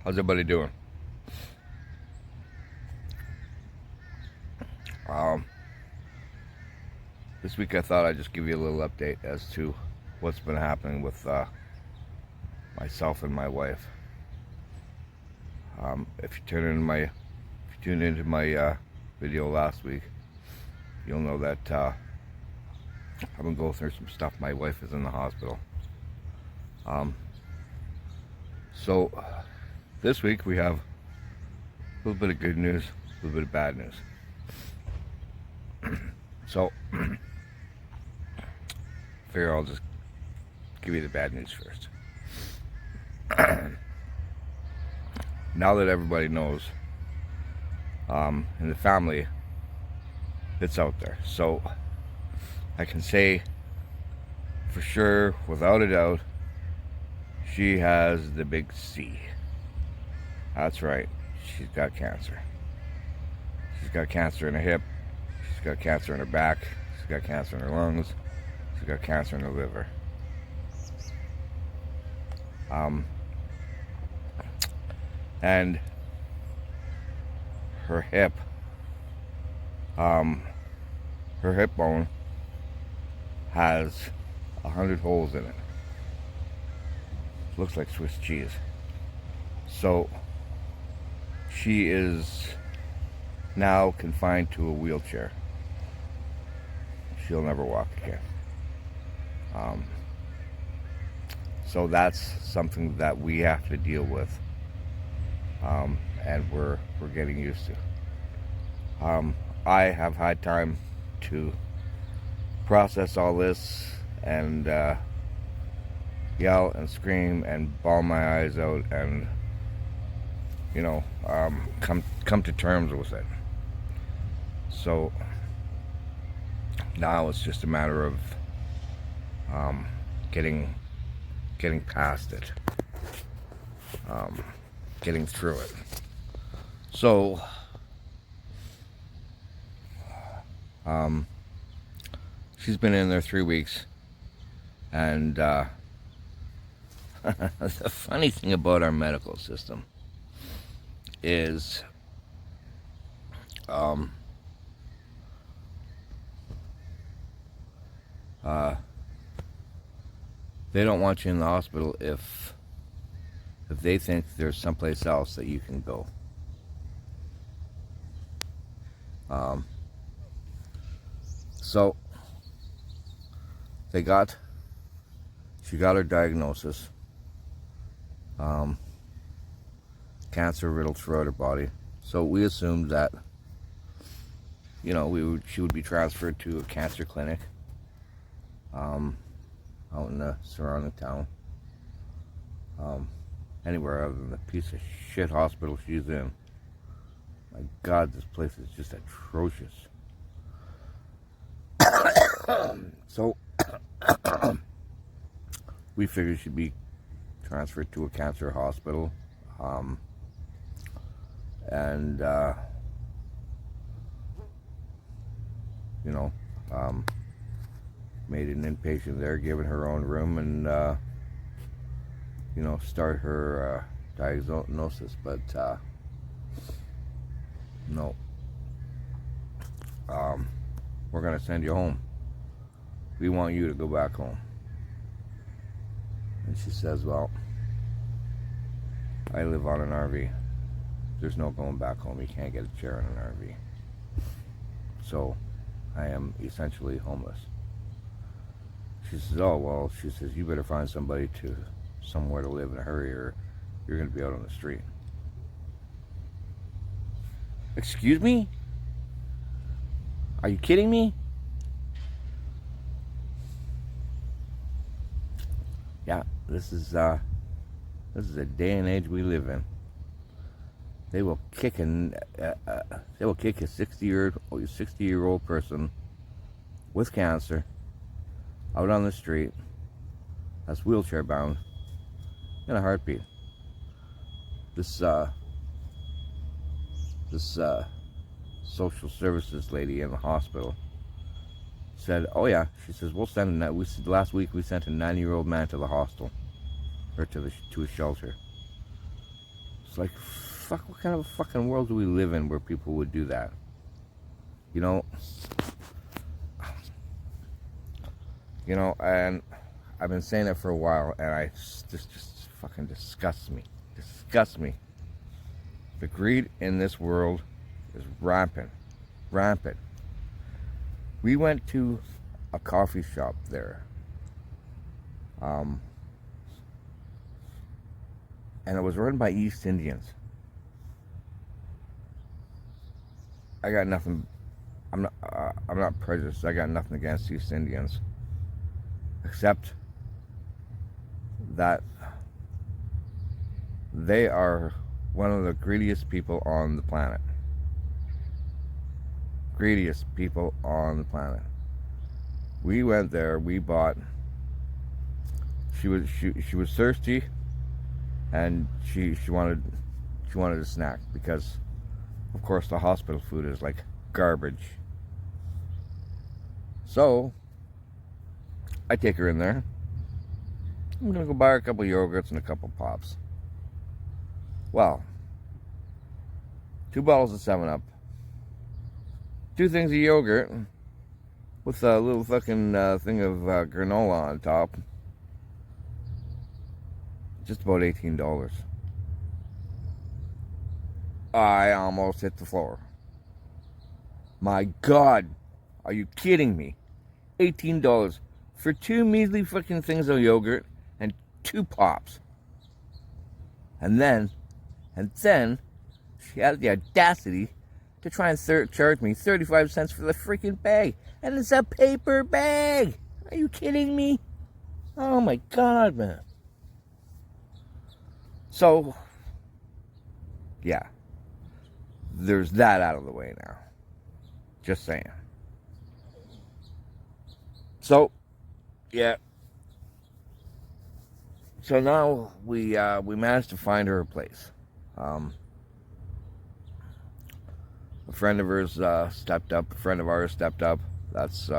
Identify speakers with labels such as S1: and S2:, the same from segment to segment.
S1: How's everybody doing? Um, this week I thought I'd just give you a little update as to what's been happening with myself and my wife. If you tuned into my video last week, you'll know that I've been going through some stuff. My wife is in the hospital. So this week we have a little bit of good news, a little bit of bad news. So, figure I'll just give you the bad news first. Now that everybody knows, in the family, it's out there. So, I can say for sure, without a doubt, she has the big C. That's right, she's got cancer. She's got cancer in her hip. She's got cancer in her back. She's got cancer in her lungs. She's got cancer in her liver. And her hip bone has 100 holes in it. Looks like Swiss cheese. So she is now confined to a wheelchair. She'll never walk again. So that's something that we have to deal with, and we're getting used to. I have had time to process all this and yell and scream and bawl my eyes out and come to terms with it. So now it's just a matter of getting past it, getting through it. So she's been in there 3 weeks, and the funny thing about our medical system is they don't want you in the hospital if they think there's someplace else that you can go. So she got her diagnosis. Cancer riddled throughout her body. So we assumed that she would be transferred to a cancer clinic out in the surrounding town. Anywhere other than the piece of shit hospital she's in. My God, this place is just atrocious. So we figured she'd be transferred to a cancer hospital, and made an inpatient there, given her own room, and start her diagnosis. But no, we're gonna send you home. We want you to go back home. And she says, well, I live on an RV. There's no going back home. You can't get a chair in an RV. So I am essentially homeless. She says, oh, well, she says, you better find somewhere to live in a hurry, or you're going to be out on the street. Excuse me? Are you kidding me? Yeah, this is a day and age we live in. They will kick a 60-year-old person with cancer out on the street that's wheelchair bound in a heartbeat. This social services lady in the hospital said, oh yeah, she says, we'll send last week we sent a 90-year-old man to the hostel, or to a shelter. It's like, fuck, what kind of a fucking world do we live in where people would do that? You know, and I've been saying it for a while, and just fucking disgusts me. Disgusts me. The greed in this world is rampant. Rampant. We went to a coffee shop there. And it was run by East Indians. I got nothing. I'm not prejudiced. I got nothing against East Indians, except that they are one of the greediest people on the planet. Greediest people on the planet. We went there. We bought. She was thirsty, and she wanted a snack because, of course, the hospital food is like garbage. So I take her in there. I'm gonna go buy her a couple of yogurts and a couple of pops. Well, 2 bottles of 7-Up, 2 things of yogurt with a little fucking thing of granola on top. Just about $18. I almost hit the floor. My God, are you kidding me? $18 for 2 measly fucking things of yogurt and 2 pops. And then she had the audacity to try and charge me 35 cents for the freaking bag. And it's a paper bag. Are you kidding me? Oh my God, man. So, yeah. There's that out of the way now. Just saying. So, yeah. So now we managed to find her a place. A friend of hers stepped up. A friend of ours stepped up. That's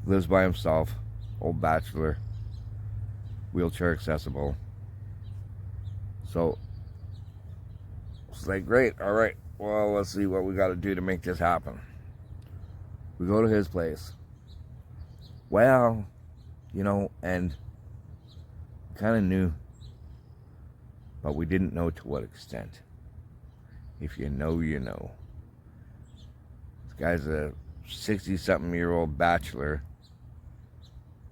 S1: lives by himself, old bachelor, wheelchair accessible. So it's like, great, all right. Well, let's see what we got to do to make this happen. We go to his place. Well, and kind of knew, but we didn't know to what extent. If you know, you know. This guy's a 60-something-year-old bachelor.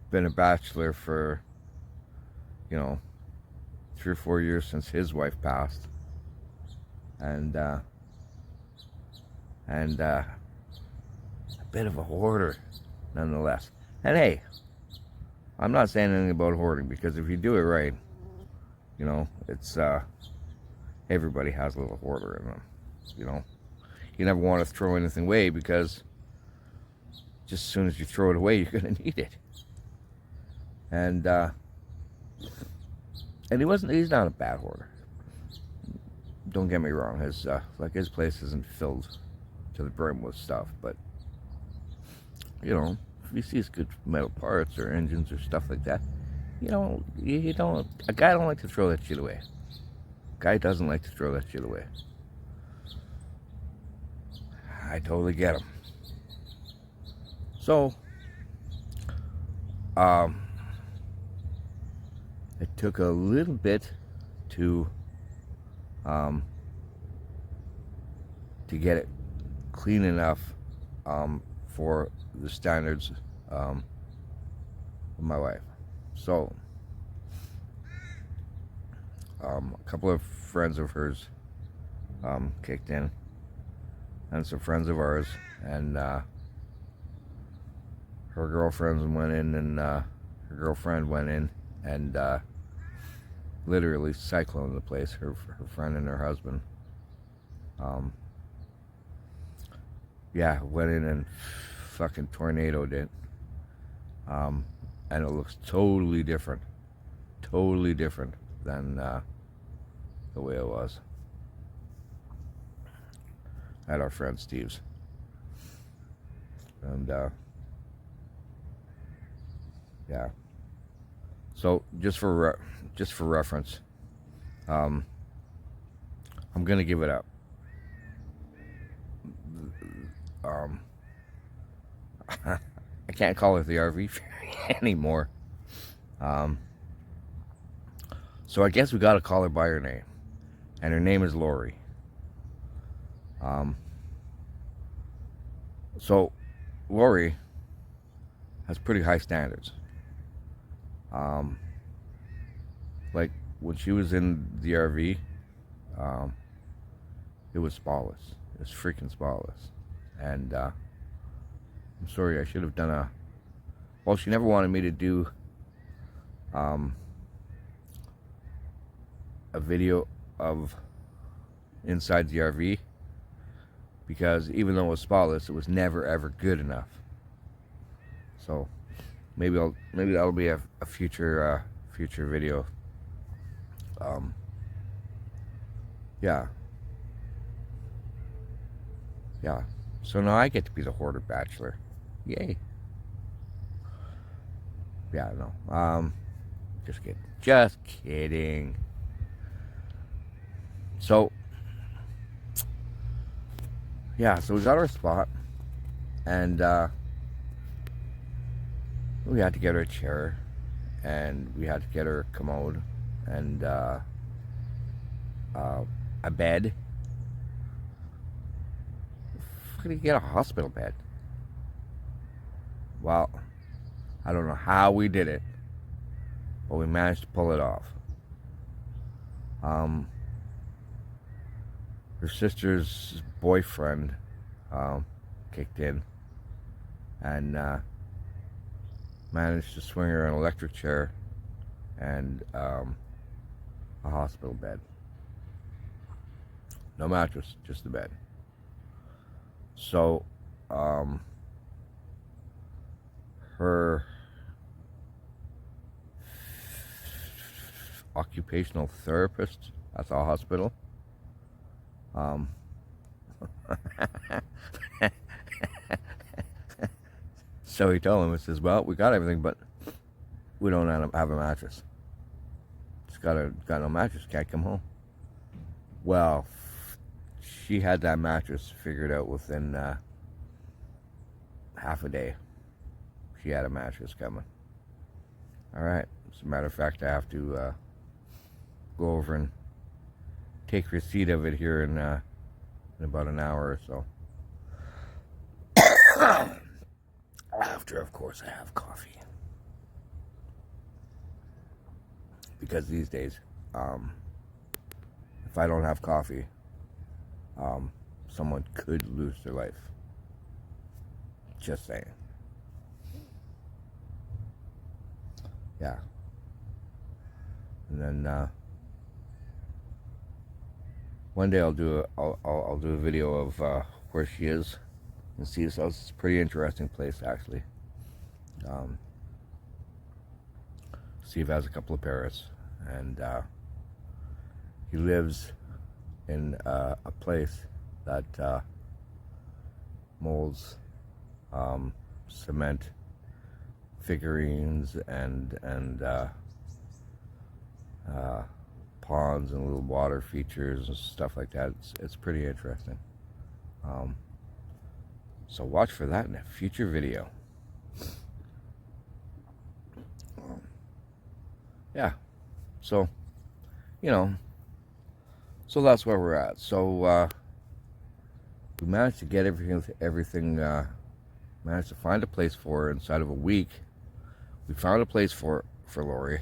S1: Been a bachelor for, 3 or 4 years since his wife passed. And a bit of a hoarder, nonetheless. And hey, I'm not saying anything about hoarding, because if you do it right, it's everybody has a little hoarder in them. You never want to throw anything away, because just as soon as you throw it away, you're gonna need it. And he's not a bad hoarder. Don't get me wrong. His place isn't filled to the brim with stuff, but if he sees good metal parts or engines or stuff like that, a guy don't like to throw that shit away. A guy doesn't like to throw that shit away. I totally get him. So, it took a little bit to get it clean enough for the standards of my wife. So, a couple of friends of hers kicked in, and some friends of ours, and her girlfriend went in, and literally cycloned the place. Her friend and her husband. Went in and fucking tornadoed it. And it looks totally different than the way it was at our friend Steve's. And so just for reference, I'm gonna give it up. Um, I can't call it the RV anymore. Um, so I guess we gotta call her by her name, and her name is Lori. Um, so Lori has pretty high standards. Um, like when she was in the RV, um, it was spotless. It was freaking spotless. And I'm sorry, I should have done a. Well, she never wanted me to do um, a video of inside the RV because even though it was spotless, it was never ever good enough. So maybe that'll be a future future video. Yeah, yeah. So now I get to be the hoarder bachelor. Yay. Yeah, no. Just kidding. Just kidding. So yeah, so we got our spot, and we had to get her a chair, and we had to get her a commode, and a bed. How do you get a hospital bed? Well, I don't know how we did it, but we managed to pull it off. Her sister's boyfriend kicked in and managed to swing her an electric chair and a hospital bed. No mattress, just the bed. So, her occupational therapist at the hospital, so he told him, he says, well, we got everything, but we don't have a mattress. It's got no mattress, can't come home. Well, she had that mattress figured out within half a day. She had a mattress coming. All right. As a matter of fact, I have to go over and take receipt of it here in about an hour or so. After, of course, I have coffee. Because these days, if I don't have coffee, someone could lose their life. Just saying. Yeah. And then one day I'll do a video of where she is and see. So it's a pretty interesting place actually. Steve has a couple of parrots, and he lives in a place that molds cement figurines and ponds and little water features and stuff like that. It's pretty interesting. So watch for that in a future video. Yeah. So, so that's where we're at. So we managed to get everything. Managed to find a place for her inside of a week. We found a place for Lori.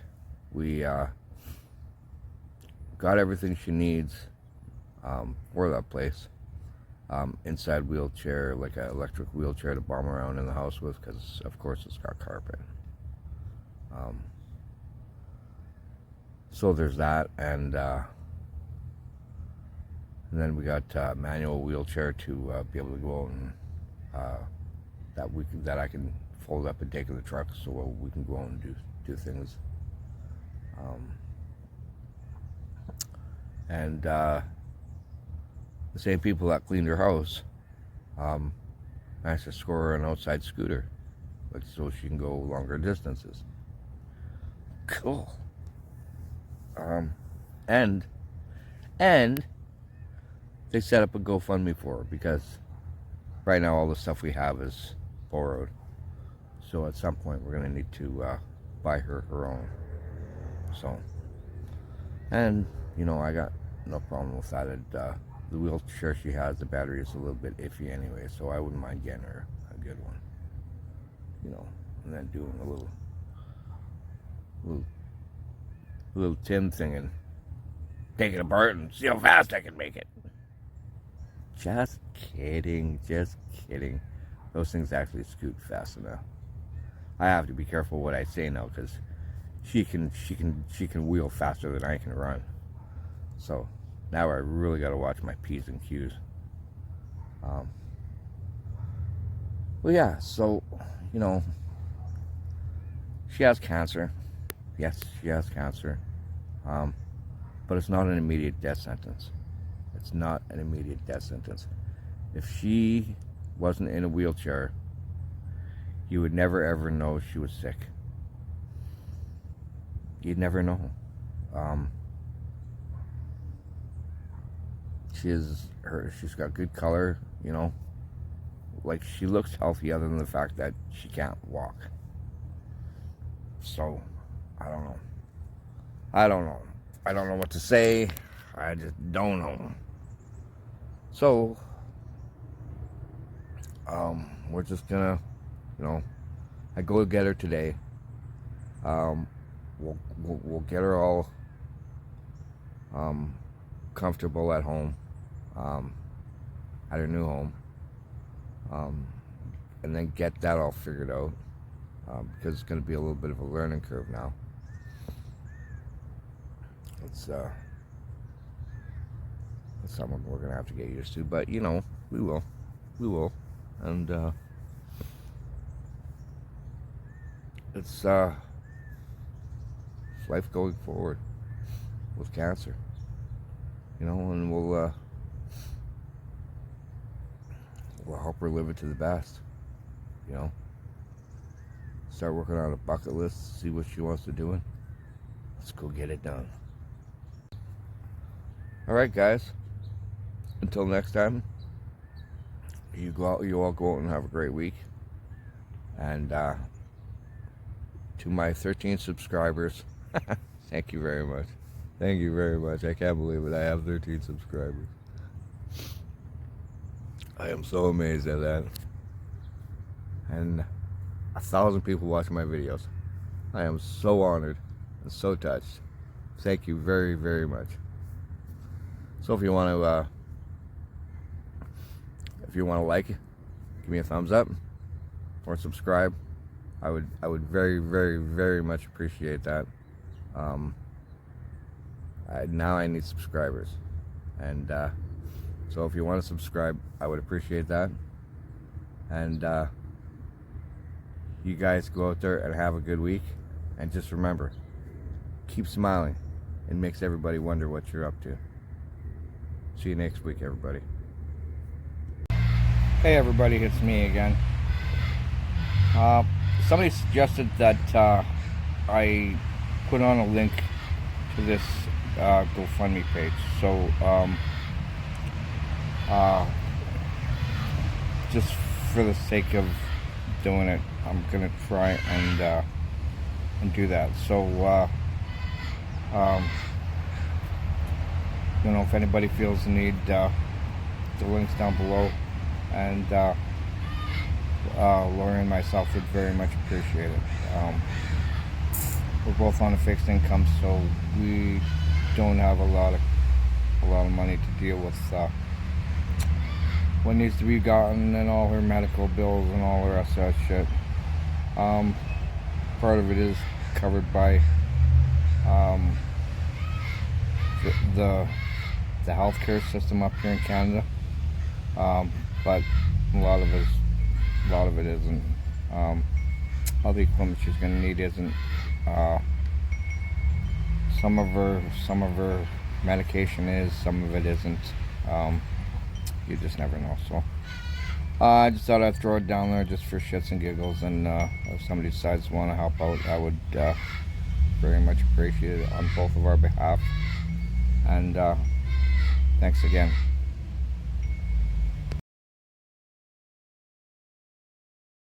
S1: We got everything she needs for that place. Inside wheelchair, like an electric wheelchair to bomb around in the house with, because of course it's got carpet. So there's that, and then we got manual wheelchair to be able to go out and that I can fold up and take in the truck, so we can go out and do things. And the same people that cleaned her house managed to score her an outside scooter, like so she can go longer distances. Cool. And And they set up a GoFundMe for her because right now all the stuff we have is borrowed. So at some point we're going to need to buy her her own. So, and you know, I got no problem with that. The wheelchair she has, the battery is a little bit iffy anyway, so I wouldn't mind getting her a good one. You know, and then doing a little Tim thing and take it apart and see how fast I can make it. Just kidding, just kidding. Those things actually scoot fast enough. I have to be careful what I say now because she can wheel faster than I can run. So now I really got to watch my P's and Q's. Well, yeah. So you know, she has cancer. Yes, she has cancer. But it's not an immediate death sentence. It's not an immediate death sentence. If she wasn't in a wheelchair, you would never ever know she was sick. You'd never know. She's got good color, you know. Like, she looks healthy other than the fact that she can't walk. So, I don't know. I don't know what to say. I just don't know. So, we're just gonna, you know, I go get her today. We'll get her all comfortable at home, at her new home, and then get that all figured out, because it's going to be a little bit of a learning curve now. It's something we're going to have to get used to, but you know, we will, and it's life going forward with cancer, you know, and we'll help her live it to the best, you know. Start working on a bucket list, see what she wants to do, and let's go get it done. All right, guys. Until next time, you all go out and have a great week. And to my 13 subscribers, thank you very much. Thank you very much. I can't believe it. I have 13 subscribers. I am so amazed at that. And 1,000 people watch my videos. I am so honored and so touched. Thank you very, very much. So if you want to like, give me a thumbs up or subscribe. I would very, very, very much appreciate that. Now I need subscribers, and so if you want to subscribe, I would appreciate that. And you guys go out there and have a good week, and just remember, keep smiling. It makes everybody wonder what you're up to. See you next week, everybody. Hey everybody, it's me again. Somebody suggested that I put on a link to this GoFundMe page. So just for the sake of doing it, I'm gonna try and do that. So you know, if anybody feels the need, the link's down below, and Laurie and myself would very much appreciate it. We're both on a fixed income, so we don't have a lot of money to deal with what needs to be gotten, and all her medical bills and all the rest of that shit. Part of it is covered by the healthcare system up here in Canada, but a lot of it isn't. All the equipment she's going to need isn't. Some of her medication is, some of it isn't. You just never know. So I just thought I'd throw it down there just for shits and giggles, and if somebody decides to want to help out, I would very much appreciate it on both of our behalf. And Thanks again.